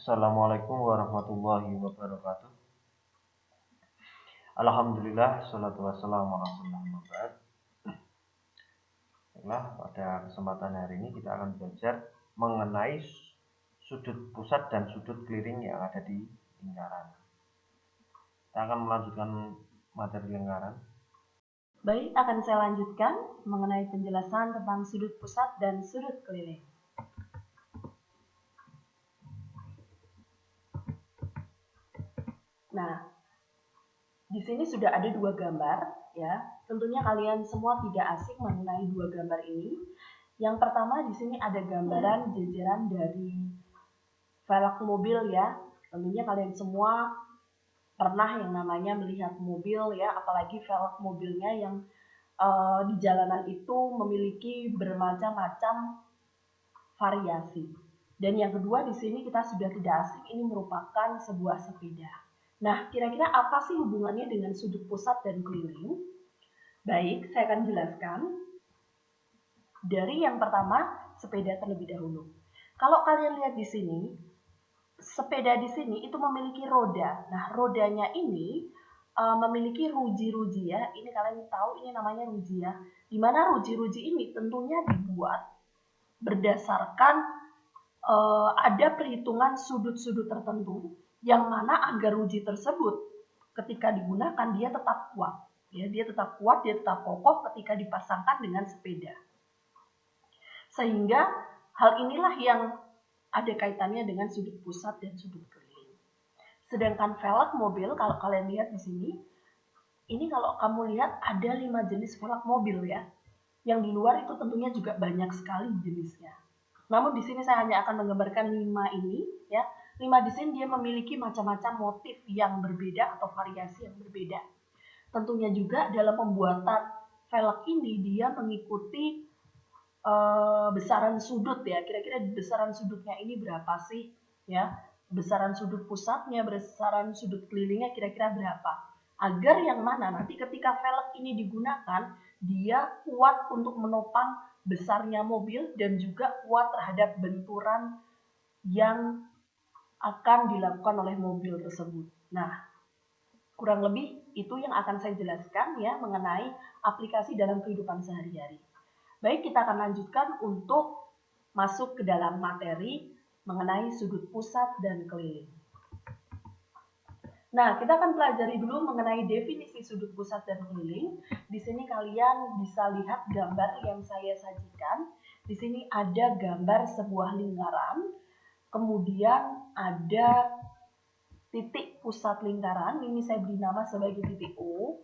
Assalamualaikum warahmatullahi wabarakatuh. Alhamdulillah, salatu wassalamu ala rasulillah. Baiklah, pada kesempatan hari ini kita akan belajar mengenai sudut pusat dan sudut keliling yang ada di lingkaran. Kita akan melanjutkan materi lingkaran. Baik, akan saya lanjutkan mengenai penjelasan tentang sudut pusat dan sudut keliling. Nah, di sini sudah ada dua gambar, ya. Tentunya kalian semua tidak asing mengenai dua gambar ini. Yang pertama di sini ada gambaran jajaran dari velg mobil, ya. Tentunya kalian semua pernah yang namanya melihat mobil, ya, apalagi velg mobilnya yang di jalanan itu memiliki bermacam-macam variasi. Dan yang kedua di sini kita sudah tidak asing, ini merupakan sebuah sepeda. Nah, kira-kira apa sih hubungannya dengan sudut pusat dan keliling? Baik, saya akan jelaskan. Dari yang pertama, sepeda terlebih dahulu. Kalau kalian lihat di sini, sepeda di sini itu memiliki roda. Nah, rodanya ini memiliki ruji-ruji, ya. Ini kalian tahu ini namanya ruji, ya. Di mana ruji-ruji ini tentunya dibuat berdasarkan ada perhitungan sudut-sudut tertentu yang mana agar ruji tersebut ketika digunakan dia tetap kuat, ya, dia tetap kuat, dia tetap kokoh ketika dipasangkan dengan sepeda. Sehingga hal inilah yang ada kaitannya dengan sudut pusat dan sudut keliling. Sedangkan velg mobil, kalau kalian lihat di sini, ini kalau kamu lihat ada 5 jenis velg mobil, ya. Yang di luar itu tentunya juga banyak sekali jenisnya. Namun di sini saya hanya akan menggambarkan 5 ini, ya. 5 di sini dia memiliki macam-macam motif yang berbeda atau variasi yang berbeda. Tentunya juga dalam pembuatan velg ini dia mengikuti besaran sudut, ya. Kira-kira besaran sudutnya ini berapa sih, ya? Besaran sudut pusatnya, besaran sudut kelilingnya kira-kira berapa? Agar yang mana nanti ketika velg ini digunakan dia kuat untuk menopang besarnya mobil dan juga kuat terhadap benturan yang akan dilakukan oleh mobil tersebut. Nah, kurang lebih itu yang akan saya jelaskan, ya, mengenai aplikasi dalam kehidupan sehari-hari. Baik, kita akan lanjutkan untuk masuk ke dalam materi mengenai sudut pusat dan keliling. Nah, kita akan pelajari dulu mengenai definisi sudut pusat dan keliling. Di sini kalian bisa lihat gambar yang saya sajikan. Di sini ada gambar sebuah lingkaran, kemudian ada titik pusat lingkaran. Ini saya beri nama sebagai titik O.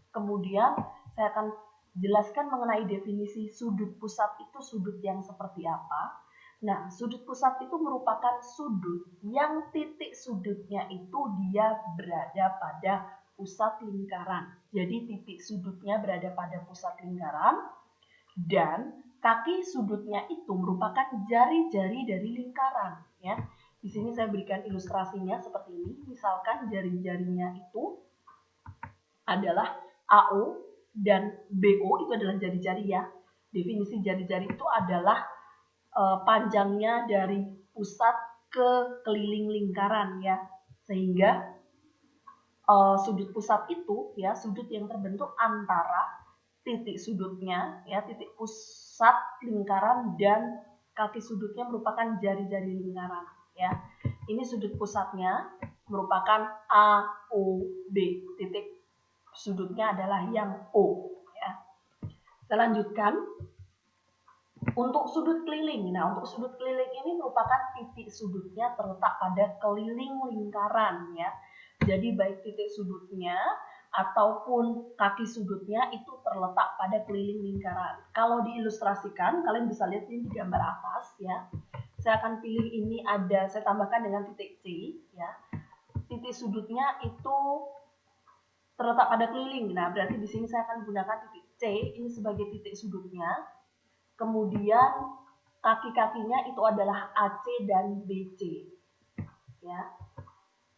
Kemudian saya akan jelaskan mengenai definisi sudut pusat itu sudut yang seperti apa. Nah, sudut pusat itu merupakan sudut yang titik sudutnya itu dia berada pada pusat lingkaran. Jadi titik sudutnya berada pada pusat lingkaran dan kaki sudutnya itu merupakan jari-jari dari lingkaran, ya. Di sini saya berikan ilustrasinya seperti ini. Misalkan jari-jarinya itu adalah AO dan BO, itu adalah jari-jari, ya. Definisi jari-jari itu adalah panjangnya dari pusat ke keliling lingkaran, ya. Sehingga sudut pusat itu, ya, sudut yang terbentuk antara titik sudutnya, ya, titik pusat lingkaran dan kaki sudutnya merupakan jari-jari lingkaran, ya. Ini sudut pusatnya merupakan AOB, titik sudutnya adalah yang O, ya. Saya lanjutkan. Untuk sudut keliling, nah untuk sudut keliling ini merupakan titik sudutnya terletak pada keliling lingkaran, ya. Jadi baik titik sudutnya ataupun kaki sudutnya itu terletak pada keliling lingkaran. Kalau diilustrasikan, kalian bisa lihat ini di gambar atas, ya. Saya akan pilih ini ada, saya tambahkan dengan titik C, ya. Titik sudutnya itu terletak pada keliling. Nah, berarti di sini saya akan gunakan titik C ini sebagai titik sudutnya. Kemudian kaki-kakinya itu adalah AC dan BC, ya.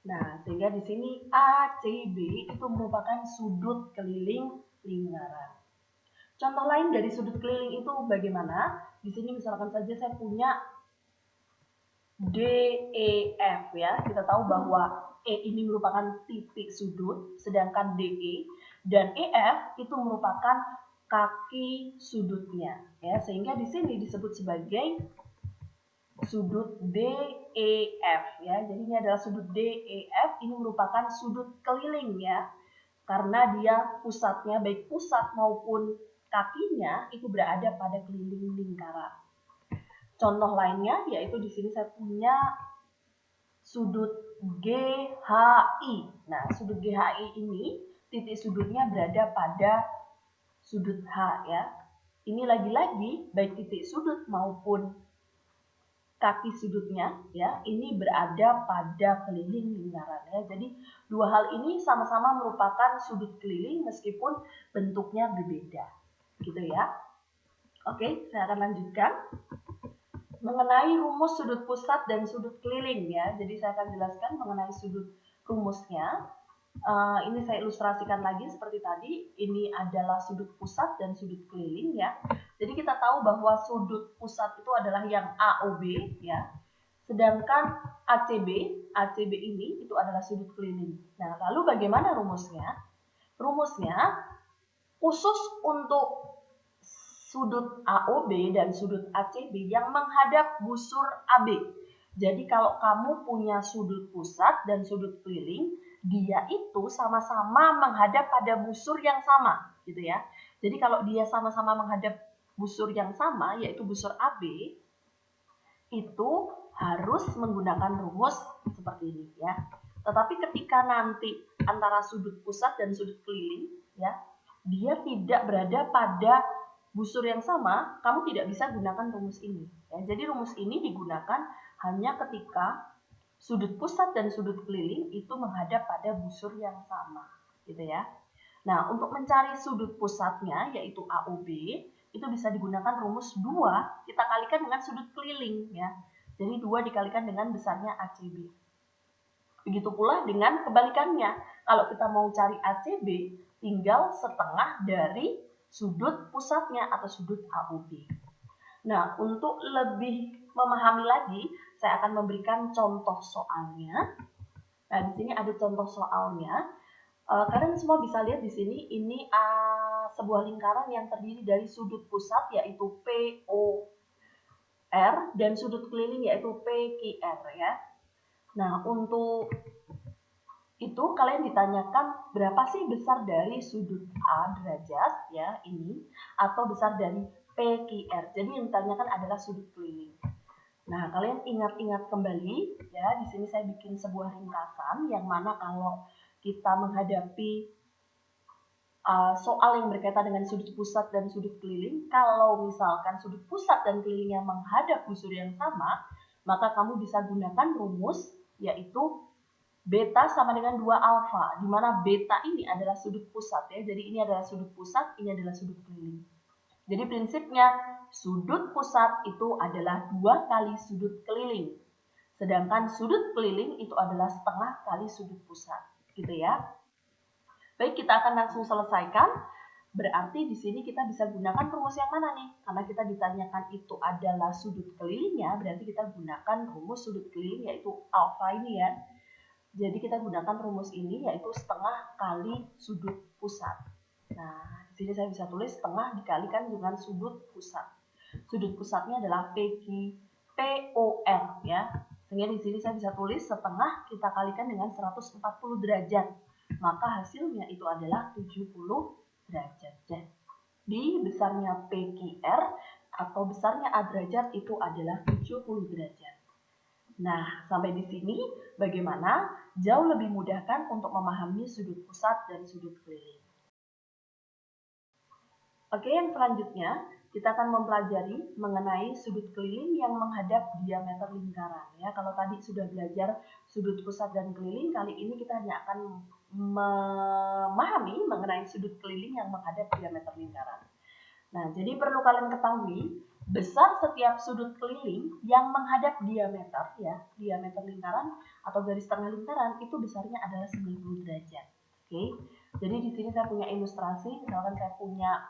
Nah, sehingga di sini ACB itu merupakan sudut keliling lingkaran. Contoh lain dari sudut keliling itu bagaimana? Di sini misalkan saja saya punya DEF ya. Kita tahu bahwa E ini merupakan titik sudut, sedangkan DE dan EF itu merupakan kaki sudutnya ya. Sehingga di sini disebut sebagai sudut DEF ya. Jadi ini adalah sudut DEF, ini merupakan sudut keliling ya. Karena dia pusatnya, baik pusat maupun kakinya itu berada pada keliling lingkaran. Contoh lainnya yaitu di sini saya punya sudut GHI. Nah, sudut GHI ini titik sudutnya berada pada sudut H ya. Ini lagi-lagi baik titik sudut maupun kaki sudutnya ya, ini berada pada keliling lingkaran ya. Jadi dua hal ini sama-sama merupakan sudut keliling meskipun bentuknya berbeda. Gitu ya. Oke, saya akan lanjutkan mengenai rumus sudut pusat dan sudut keliling ya. Jadi saya akan jelaskan mengenai sudut rumusnya. Ini saya ilustrasikan lagi seperti tadi. Ini adalah sudut pusat dan sudut keliling ya. Jadi kita tahu bahwa sudut pusat itu adalah yang AOB ya. Sedangkan ACB ini itu adalah sudut keliling. Nah, lalu bagaimana rumusnya? Rumusnya khusus untuk sudut AOB dan sudut ACB yang menghadap busur AB. Jadi kalau kamu punya sudut pusat dan sudut keliling, dia itu sama-sama menghadap pada busur yang sama, gitu ya. Jadi kalau dia sama-sama menghadap busur yang sama, yaitu busur AB, itu harus menggunakan rumus seperti ini ya. Tetapi ketika nanti antara sudut pusat dan sudut keliling, ya, dia tidak berada pada busur yang sama, kamu tidak bisa gunakan rumus ini. Ya. Jadi rumus ini digunakan hanya ketika sudut pusat dan sudut keliling itu menghadap pada busur yang sama, gitu ya. Nah, untuk mencari sudut pusatnya yaitu AOB, itu bisa digunakan rumus 2 kita kalikan dengan sudut keliling ya. Jadi 2 dikalikan dengan besarnya ACB. Begitu pula dengan kebalikannya. Kalau kita mau cari ACB, tinggal setengah dari sudut pusatnya atau sudut AOB. Nah, untuk lebih memahami lagi, saya akan memberikan contoh soalnya. Nah, di sini ada contoh soalnya. Kalian semua bisa lihat di sini, ini sebuah lingkaran yang terdiri dari sudut pusat yaitu POR dan sudut keliling yaitu PQR ya. Nah, untuk itu kalian ditanyakan berapa sih besar dari sudut A derajat ya ini atau besar dari PQR. Jadi yang ditanyakan adalah sudut keliling. Nah, kalian ingat-ingat kembali ya, di sini saya bikin sebuah ringkasan yang mana kalau kita menghadapi soal yang berkaitan dengan sudut pusat dan sudut keliling, kalau misalkan sudut pusat dan kelilingnya menghadap busur yang sama, maka kamu bisa gunakan rumus yaitu beta sama dengan 2 alfa, di mana beta ini adalah sudut pusat ya. Jadi ini adalah sudut pusat, ini adalah sudut keliling. Jadi prinsipnya sudut pusat itu adalah 2 kali sudut keliling. Sedangkan sudut keliling itu adalah setengah kali sudut pusat. Gitu ya. Baik, kita akan langsung selesaikan. Berarti di sini kita bisa gunakan rumus yang mana nih? Karena kita ditanyakan itu adalah sudut kelilingnya, berarti kita gunakan rumus sudut keliling yaitu alfa ini ya. Jadi kita gunakan rumus ini yaitu setengah kali sudut pusat. Nah, di sini saya bisa tulis setengah dikalikan dengan sudut pusat. Sudut pusatnya adalah POR ya. Sehingga di sini saya bisa tulis setengah kita kalikan dengan 140 derajat. Maka hasilnya itu adalah 70 derajat. Di besarnya PQR atau besarnya A derajat itu adalah 70 derajat. Nah, sampai di sini bagaimana? Jauh lebih mudah kan untuk memahami sudut pusat dan sudut keliling. Oke, yang selanjutnya kita akan mempelajari mengenai sudut keliling yang menghadap diameter lingkaran. Ya, kalau tadi sudah belajar sudut pusat dan keliling, kali ini kita hanya akan memahami mengenai sudut keliling yang menghadap diameter lingkaran. Nah, jadi perlu kalian ketahui besar setiap sudut keliling yang menghadap diameter ya, diameter lingkaran atau garis tengah lingkaran itu besarnya adalah 90 derajat. Oke. Jadi di sini saya punya ilustrasi, misalkan saya punya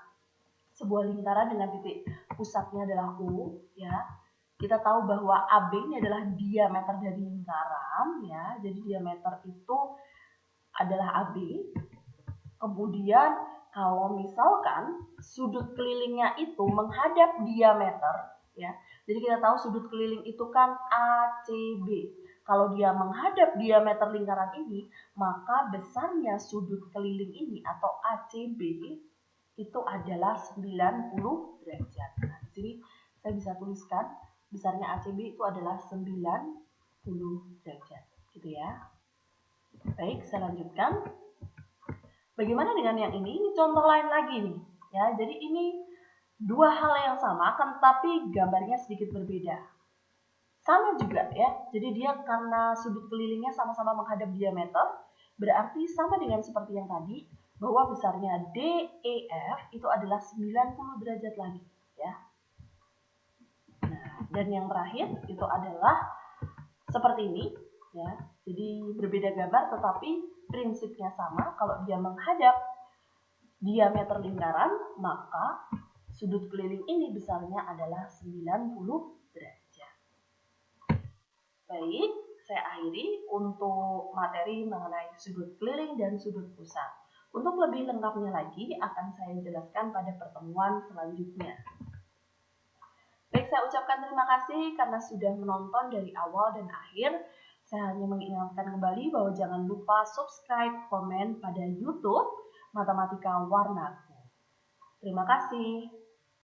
sebuah lingkaran dengan titik pusatnya adalah U ya. kita tahu bahwa AB ini adalah diameter dari lingkaran ya. Jadi diameter itu adalah AB. Kemudian kalau misalkan sudut kelilingnya itu menghadap diameter ya. Jadi kita tahu sudut keliling itu kan ACB. Kalau dia menghadap diameter lingkaran ini, maka besarnya sudut keliling ini atau ACB itu adalah 90 derajat. Nah, di sini saya bisa tuliskan besarnya ACB itu adalah 90 derajat, gitu ya. Baik, saya lanjutkan. Bagaimana dengan yang ini? Ini contoh lain lagi nih, ya. Jadi ini dua hal yang sama, akan tetapi gambarnya sedikit berbeda. Sama juga ya. Jadi dia karena sudut kelilingnya sama-sama menghadap diameter, berarti sama dengan seperti yang tadi, bahwa besarnya DEF itu adalah 90 derajat lagi, ya. Nah, dan yang terakhir itu adalah seperti ini, ya. Jadi berbeda gambar tetapi prinsipnya sama. Kalau dia menghadap diameter lingkaran, maka sudut keliling ini besarnya adalah 90 derajat. Baik, saya akhiri untuk materi mengenai sudut keliling dan sudut pusat. Untuk lebih lengkapnya lagi akan saya jelaskan pada pertemuan selanjutnya. Baik, saya ucapkan terima kasih karena sudah menonton dari awal dan akhir. Saya hanya mengingatkan kembali bahwa jangan lupa subscribe, komen pada YouTube Matematika Warnaku. Terima kasih.